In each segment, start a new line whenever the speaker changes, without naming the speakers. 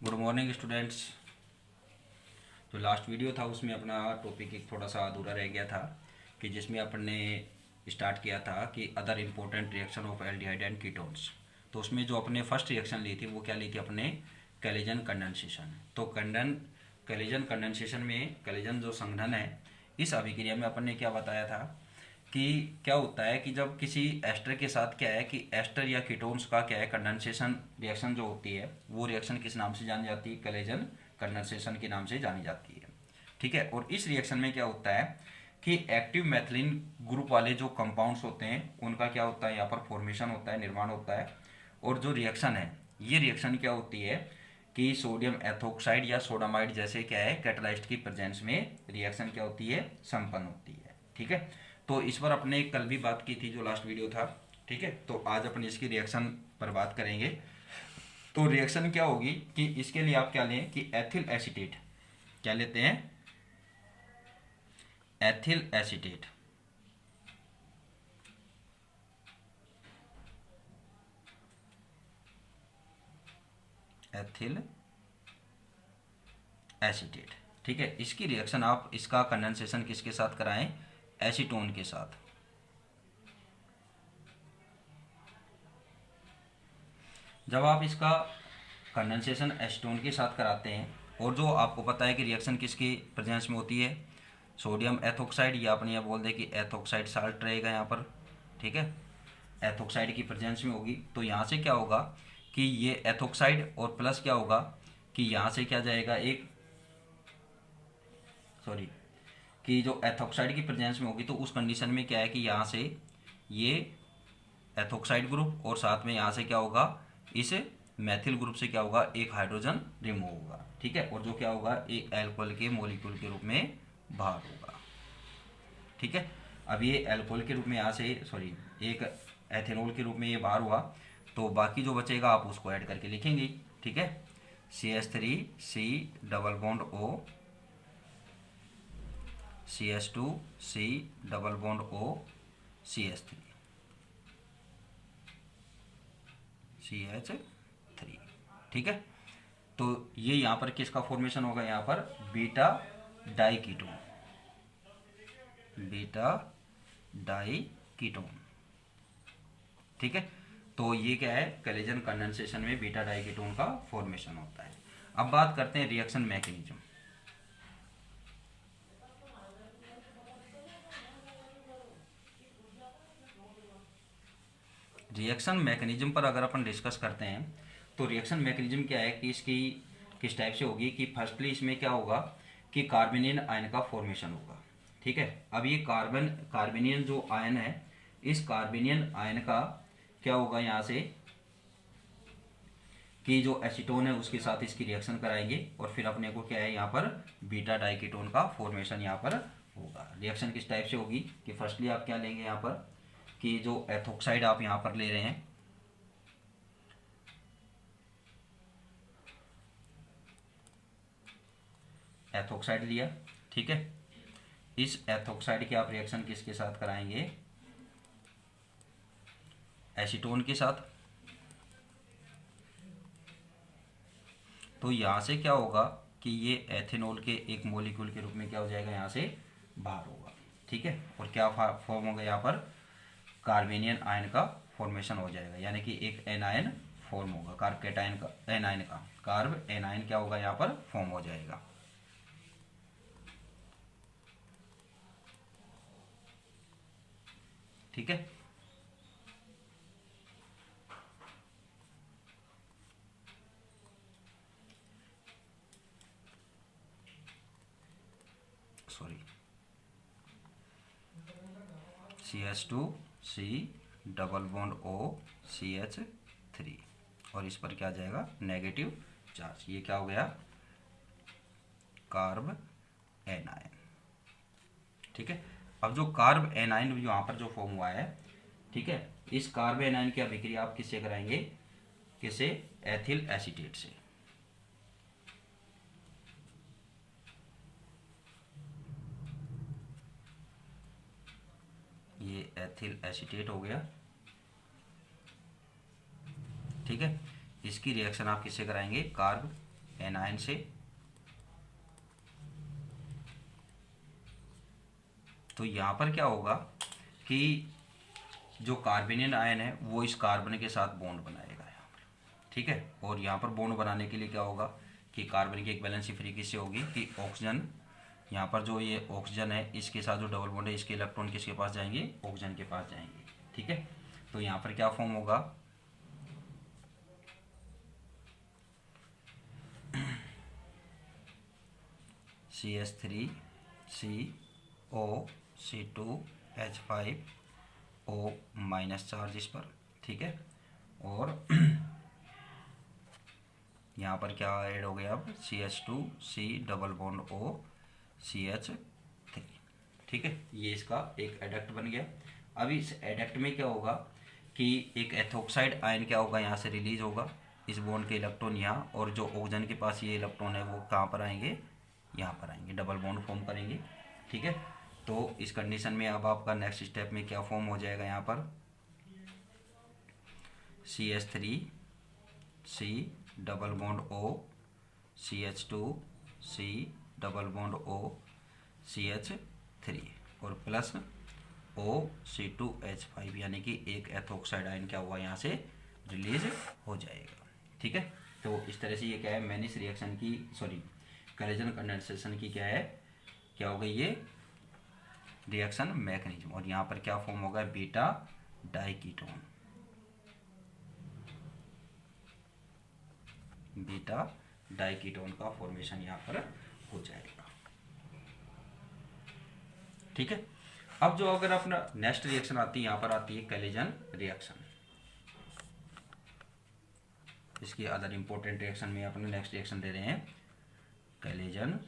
Good morning students. जो last video था उसमें अपना टॉपिक एक थोड़ा सा अधूरा रह गया था कि जिसमें अपन ने स्टार्ट किया था कि other important reaction of aldehyde and ketones. तो उसमें जो अपने फर्स्ट रिएक्शन ली थी वो क्या ली थी अपने, कैलेजन कंडेंसेशन। तो कैलेजन कंडेंसेशन में कैलेजन जो संघनन है, इस अभिक्रिया में अपन ने क्या बताया था कि क्या होता है कि जब किसी एस्टर के साथ क्या है कि एस्टर या कीटोन्स का क्या है कंडेंसेशन रिएक्शन जो होती है वो रिएक्शन किस नाम से जानी जाती है, कैलेजन कंडेंसेशन के नाम से जानी जाती है। ठीक है। और इस रिएक्शन में क्या होता है कि एक्टिव मैथिलीन ग्रुप वाले जो कंपाउंड्स होते हैं उनका क्या होता है, यहाँ पर फॉर्मेशन होता है, निर्माण होता है। और जो रिएक्शन है, ये रिएक्शन क्या होती है कि सोडियम एथोक्साइड या सोडामाइड जैसे क्या है कैटालाइस्ट की प्रेजेंस में रिएक्शन क्या होती है, संपन्न होती है। ठीक है। तो इस पर अपने कल भी बात की थी जो लास्ट वीडियो था। ठीक है। तो आज अपन इसकी रिएक्शन पर बात करेंगे। तो रिएक्शन क्या होगी कि इसके लिए आप क्या लें कि एथिल एसीटेट, क्या लेते हैं, एथिल एसीटेट। Ethyl acetate. ठीक है। इसकी रिएक्शन आप इसका कंडेंसेशन किसके साथ कराएं, एसीटोन के साथ। जब आप इसका कंडेंसेशन एसीटोन के साथ कराते हैं और जो आपको पता है कि रिएक्शन किसकी प्रेजेंस में होती है, सोडियम एथोक्साइड, या अपने यहाँ बोल दें कि एथोक्साइड साल्ट रहेगा यहाँ पर। ठीक है। एथोक्साइड की प्रेजेंस में होगी तो यहाँ से क्या होगा कि ये एथोक्साइड और प्लस क्या होगा कि यहाँ से क्या जाएगा एक, सॉरी, कि जो एथोक्साइड की प्रेजेंस में होगी तो उस कंडीशन में क्या है कि यहाँ से ये एथोक्साइड ग्रुप और साथ में यहाँ से क्या होगा, इस मैथिल ग्रुप से क्या होगा, एक हाइड्रोजन रिमूव होगा। ठीक है। और जो क्या होगा, एक एल्कोहल के मॉलिक्यूल के रूप में बाहर होगा। ठीक है। अब ये एल्कोहल के रूप में यहाँ से, सॉरी, एक एथेनॉल के रूप में ये बाहर हुआ, तो बाकी जो बचेगा आप उसको ऐड करके लिखेंगे। ठीक है। CH3 double bond O, CH2 double bond O, CH3। ठीक है। तो ये यहाँ पर किसका फॉर्मेशन होगा, यहाँ पर बीटा डाइकीटोन, बीटा डाइकीटोन। ठीक है। तो ये क्या है, कैलेजन कंडेंसेशन में बीटा डाइकीटोन का फॉर्मेशन होता है। अब बात करते हैं रिएक्शन मैकेनिज्म। रिएक्शन मैकेनिज्म पर अगर अपन डिस्कस करते हैं तो रिएक्शन मैकेनिज्म क्या है कि इसकी किस टाइप से होगी कि फर्स्टली इसमें क्या होगा कि कार्बेनियन आयन का फॉर्मेशन होगा। ठीक है। अब ये कार्बेनियन जो आयन है, इस कार्बेनियन आयन का क्या होगा यहाँ से कि जो एसीटोन है उसके साथ इसकी रिएक्शन कराएंगे और फिर अपने को क्या है यहाँ पर बीटा डाइकीटोन का फॉर्मेशन यहाँ पर होगा। रिएक्शन किस टाइप से होगी कि फर्स्टली आप क्या लेंगे यहाँ पर कि जो एथोक्साइड आप यहाँ पर ले रहे हैं, एथोक्साइड लिया। ठीक है। इस एथोक्साइड की आप रिएक्शन किसके साथ कराएंगे, एसीटोन के साथ। तो यहाँ से क्या होगा कि ये एथेनॉल के एक मॉलिक्यूल के रूप में क्या हो जाएगा, यहाँ से बाहर होगा। ठीक है। और क्या फॉर्म होगा यहाँ पर, कार्बेनियन आयन का फॉर्मेशन हो जाएगा, यानी कि एक एनायन फॉर्म होगा, कार्ब कैटायन का, एनायन का कार्ब एनायन क्या होगा यहाँ पर फॉर्म हो जाएगा। ठीक है। Sorry, CH2 double bond O, CH3, और इस पर क्या आ जाएगा, नेगेटिव चार्ज। ये क्या हो गया, कार्ब एनायन। ठीक है। अब जो कार्ब एनायन यहाँ पर जो फॉर्म हुआ है, ठीक है, इस कार्ब एनायन की अभिक्रिया आप किससे कराएंगे, किसे, एथिल एसीटेट से। ये एथिल एसीटेट हो गया। ठीक है। इसकी रिएक्शन आप किससे कराएंगे, कार्ब एनायन से, तो यहाँ पर क्या होगा कि जो कार्बोनिल आयन है वो इस कार्बन के साथ बॉन्ड बनाएगा यहाँ पर, ठीक है। और यहाँ पर बॉन्ड बनाने के लिए क्या होगा कि कार्बन की एक वैलेंसी फ्री किससे होगी कि ऑक्सीजन, यहाँ पर जो ये ऑक्सीजन है इसके साथ जो डबल बॉन्ड है इसके इलेक्ट्रॉन किसके पास जाएंगे, ऑक्सीजन के पास जाएंगे, ठीक है। तो यहाँ पर क्या फॉर्म होगा, CH3CO, C2H5O माइनस चार्ज इस पर, ठीक है। और यहाँ पर क्या ऐड हो गया अब CH2C double bond O CH3, ठीक है। ये इसका एक एडक्ट बन गया। अब इस एडक्ट में क्या होगा कि एक एथोक्साइड आयन क्या होगा यहाँ से रिलीज होगा, इस बॉन्ड के इलेक्ट्रॉन यहाँ, और जो ऑक्सीजन के पास ये इलेक्ट्रॉन है वो कहाँ पर आएंगे, यहाँ पर आएंगे, डबल बॉन्ड फॉर्म करेंगे, ठीक है। तो इस कंडीशन में अब आपका नेक्स्ट स्टेप में क्या फॉर्म हो जाएगा, यहाँ पर CH3C double bond O CH2C double bond O CH3 और प्लस OC2H5, यानी कि एक एथोक्साइड आयन क्या हुआ यहाँ से रिलीज हो जाएगा, ठीक है। तो इस तरह से ये क्या है, मैनिस रिएक्शन की, सॉरी कलेजन कंडेंसेशन की क्या है, क्या होगा ये रिएक्शन मैकेनिज्म। और यहाँ पर क्या फॉर्म होगा, बीटा डाइकीटोन, बीटा डाइकीटोन का फॉर्मेशन यहाँ पर हो जाएगा, ठीक है। अब जो अगर अपना नेक्स्ट रिएक्शन आती है, यहाँ पर आती है कलेजन रिएक्शन। इसकी अदर इंपॉर्टेंट रिएक्शन में अपने नेक्स्ट रिएक्शन दे रहे हैं कलेजन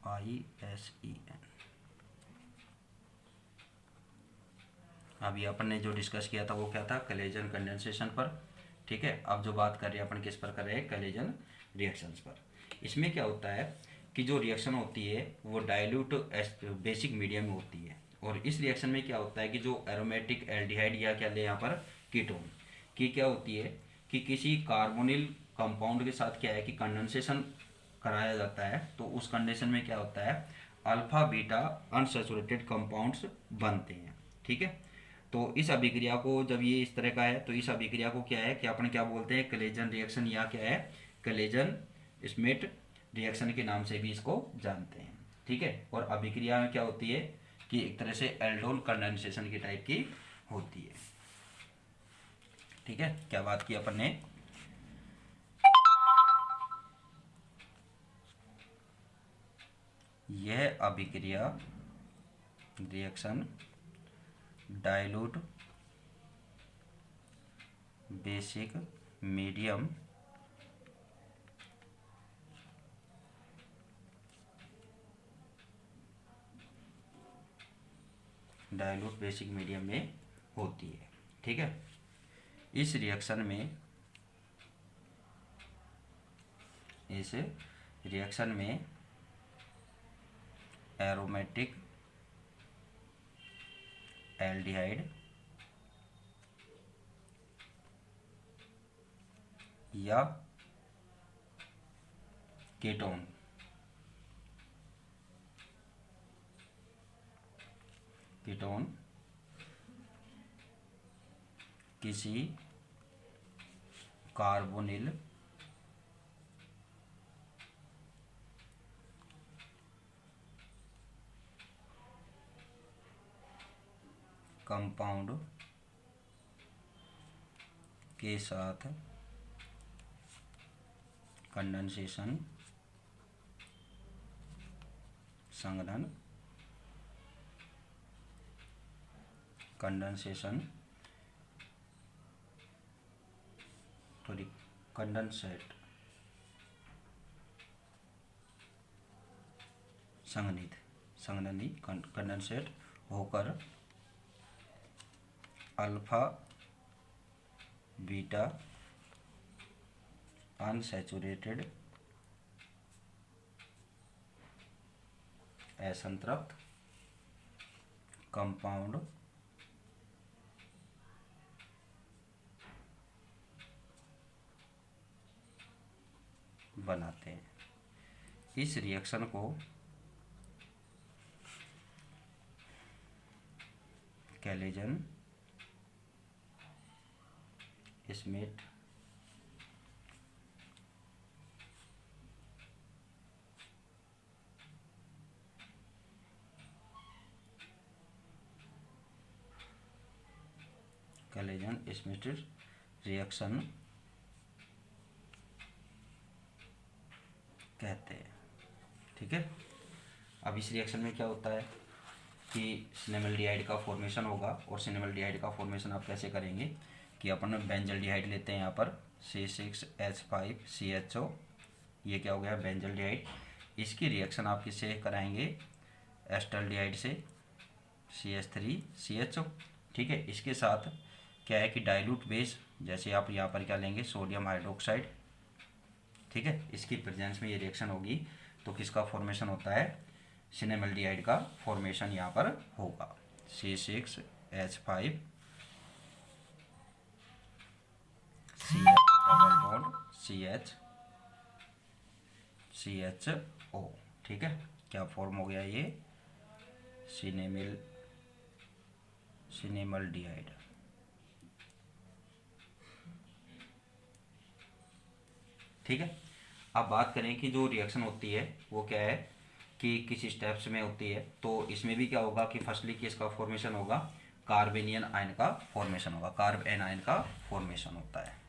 ISEN। अभी अपन ने जो डिस्कस किया था वो क्या था, कलेजन कंडेंसेशन पर, ठीक है। अब जो बात कर रहे हैं अपन किस पर कर रहे हैं, कलेजन रिएक्शंस पर। इसमें क्या होता है कि जो रिएक्शन होती है वो डाइल्यूट बेसिक मीडियम में होती है, और इस रिएक्शन में क्या होता है कि जो एरोमेटिक एल्डिहाइड या क्या ले यहाँ पर कीटोन की क्या होती है कि किसी कार्बोनिल कंपाउंड के साथ क्या है कि कंडेंसेशन कराया जाता है, तो उस कंडीशन में क्या होता है अल्फा बीटा अनसैचुरेटेड कंपाउंड्स बनते हैं, ठीक है। तो इस अभिक्रिया को जब ये इस तरह का है तो इस अभिक्रिया को क्या है कि अपन क्या बोलते हैं, कलेजन रिएक्शन या क्या है कलेजन स्मिट रिएक्शन के नाम से भी इसको जानते हैं, ठीक है। और अभिक्रिया में क्या होती है कि एक तरह से एल्डोल कंडेंसेशन की टाइप की होती है, ठीक है। क्या बात की अपन ने, यह अभिक्रिया रिएक्शन डाइल्यूट बेसिक मीडियम में होती है, ठीक है। इस रिएक्शन में एरोमेटिक एल्डिहाइड या कीटोन किसी कार्बोनिल कंपाउंड के साथ कंडेंसेशन संघनन कंडेंसेट होकर अल्फा बीटा अनसैचुरेटेड असंतृप्त कंपाउंड बनाते हैं। इस रिएक्शन को कैलेजन स्मिथ रिएक्शन कहते हैं। ठीक है, अब इस रिएक्शन में क्या होता है कि सिनेमल्डिहाइड का फॉर्मेशन होगा। और सिनेमल्डिहाइड का फॉर्मेशन आप कैसे करेंगे कि अपन बेंजल्डिहाइड लेते हैं यहाँ पर C6H5CHO, ये क्या हो गया बेंजल्डिहाइड। इसकी रिएक्शन आप किससे कराएंगे, एस्टल्डिहाइड से CH3CHO। ठीक है, इसके साथ क्या है कि डाइल्यूट बेस, जैसे आप यहाँ पर क्या लेंगे सोडियम हाइड्रोक्साइड। ठीक है, इसकी प्रेजेंस में ये रिएक्शन होगी तो किसका फॉर्मेशन होता है, सिनेमल्डिहाइड का फॉर्मेशन यहाँ पर होगा। C6H5 CH double bond CHO। ठीक है, क्या फॉर्म हो गया ये सिनेमल्डिहाइड। ठीक है, अब बात करें कि जो रिएक्शन होती है वो क्या है कि किस स्टेप्स में होती है। तो इसमें भी क्या होगा कि फर्स्टली किसका फॉर्मेशन होगा, कार्बेनियन आयन का फॉर्मेशन होगा, कार्ब एन आयन का फॉर्मेशन होता है।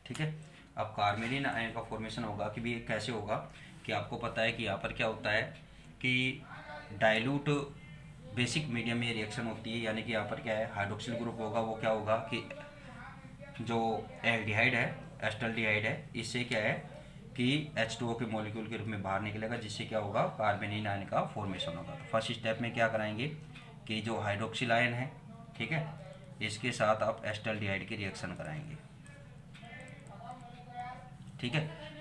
ठीक है, अब कार्बेनियन आयन का फॉर्मेशन होगा कि भी कैसे होगा कि आपको पता है कि यहाँ पर क्या होता है कि डाइल्यूट बेसिक मीडियम में रिएक्शन होती है, यानी कि यहाँ पर क्या है हाइड्रोक्सिल ग्रुप होगा, वो क्या होगा कि जो एल्डिहाइड है एस्टल्डिहाइड है, इससे क्या है कि H2O के मॉलिक्यूल के रूप में बाहर निकलेगा, जिससे क्या होगा कार्बेनियन आयन का फॉर्मेशन होगा। तो फर्स्ट स्टेप में क्या कराएंगे कि जो हाइड्रोक्सिल आयन है, ठीक है, इसके साथ आप एस्टल्डिहाइड की रिएक्शन कराएंगे। ठीक है,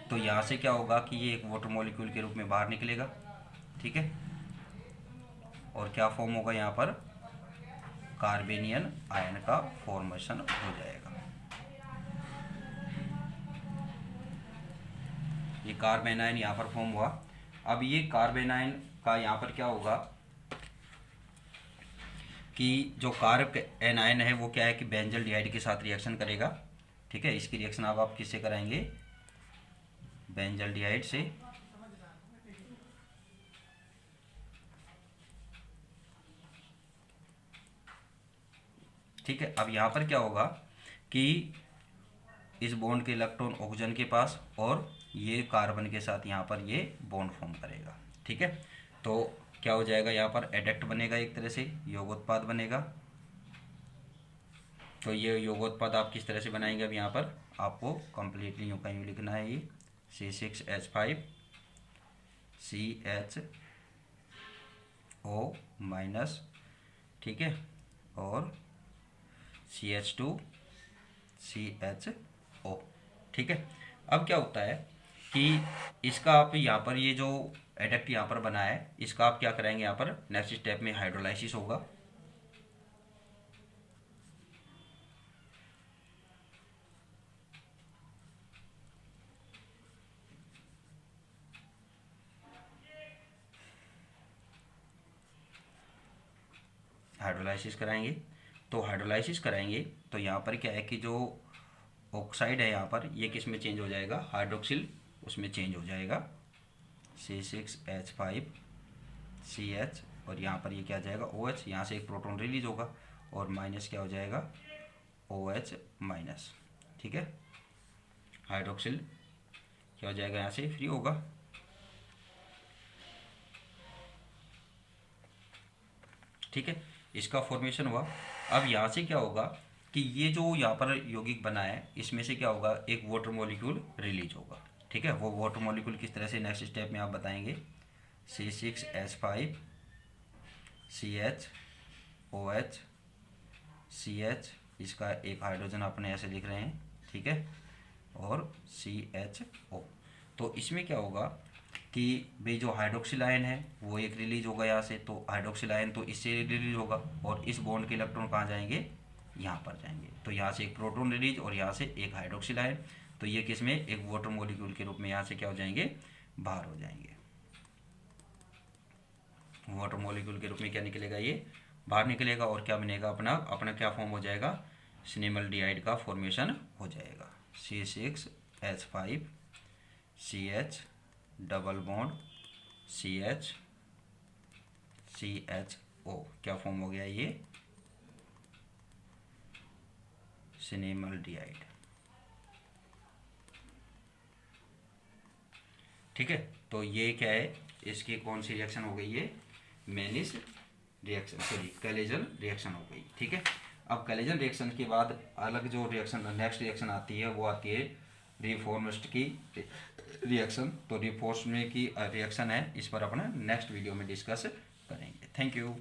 तो यहाँ से क्या होगा कि ये एक वाटर मॉलिक्यूल के रूप में बाहर निकलेगा। ठीक है, और क्या फॉर्म होगा यहाँ पर कार्बेनियन आयन का फॉर्मेशन हो जाएगा। ये कार्बन आयन यहाँ पर फॉर्म हुआ। अब ये कार्बन आयन का यहाँ पर क्या होगा कि जो कार्ब एन आयन है वो क्या है कि बेंजल्डिहाइड के साथ रिएक्शन करेगा। ठीक है, इसकी रिएक्शन अब आप किससे कराएंगे, बेंजल्डिहाइड से। ठीक है, अब यहाँ पर क्या होगा कि इस बॉन्ड के इलेक्ट्रॉन ऑक्सीजन के पास और ये कार्बन के साथ यहाँ पर ये बॉन्ड फॉर्म करेगा। ठीक है, तो क्या हो जाएगा यहाँ पर एडेक्ट बनेगा, एक तरह से योगोत्पाद बनेगा। तो ये योगोत्पाद आप किस तरह से बनाएंगे, अब यहाँ पर आपको कंप्लीटली यूँ का यूँ लिखना है, ये C6H5CHO माइनस, ठीक है, और CH2CHO। ठीक है, अब क्या होता है कि इसका आप यहाँ पर ये जो एडेक्ट यहाँ पर बना है, इसका आप क्या कराएंगे, यहाँ पर नेक्स्ट स्टेप में हाइड्रोलाइसिस होगा। हाइड्रोलाइसिस कराएंगे, तो हाइड्रोलाइसिस कराएंगे तो यहाँ पर क्या है कि जो ऑक्साइड है यहाँ पर ये किस में चेंज हो जाएगा, हाइड्रोक्सिल उसमें चेंज हो जाएगा, C6H5CH, और यहाँ पर ये क्या आ जाएगा OH, यहाँ से एक प्रोटॉन रिलीज होगा और माइनस क्या हो जाएगा OH माइनस। ठीक है, हाइड्रोक्सिल क्या हो जाएगा यहाँ से फ्री होगा। ठीक है, इसका फॉर्मेशन हुआ। अब यहाँ से क्या होगा कि ये जो यहाँ पर यौगिक बना है इसमें से क्या होगा, एक वाटर मॉलिक्यूल रिलीज होगा। ठीक है, वो वाटर मॉलिक्यूल किस तरह से नेक्स्ट स्टेप में आप बताएंगे, C6H5CH OH CH इसका एक हाइड्रोजन अपने ऐसे लिख रहे हैं, ठीक है, और CHO। तो इसमें क्या होगा कि भाई जो हाइड्रोक्सिल आयन है वो एक रिलीज होगा यहाँ से, तो हाइड्रोक्सिल आयन तो इससे रिलीज होगा और इस बॉन्ड के इलेक्ट्रॉन कहाँ जाएंगे, यहाँ पर जाएंगे। तो यहाँ से एक प्रोटॉन रिलीज और यहाँ से एक हाइड्रोक्सिल आयन, तो ये किसमें एक वाटर मॉलिक्यूल के रूप में यहाँ से क्या हो जाएंगे, बाहर हो जाएंगे। वाटर मॉलिक्यूल के रूप में क्या निकलेगा, ये बाहर निकलेगा और क्या बनेगा, अपना अपना क्या फॉर्म हो जाएगा, सिनेमल्डिहाइड का फॉर्मेशन हो जाएगा। C6H5 CH double bond CHO क्या फॉर्म हो गया, ये सिनेमल्डिहाइड, ठीक है। तो ये क्या है, इसकी कौन सी रिएक्शन हो गई, ये मेनिस रिएक्शन, सॉरी कैलेजन रिएक्शन हो गई, ठीक है। अब कैलेजन रिएक्शन के बाद अलग जो रिएक्शन नेक्स्ट रिएक्शन आती है वो आती है रिफॉर्मिस्ट की रिएक्शन। तो रिफॉर्मिस्ट की रिएक्शन है, इस पर अपना नेक्स्ट वीडियो में डिस्कस करेंगे। Thank you.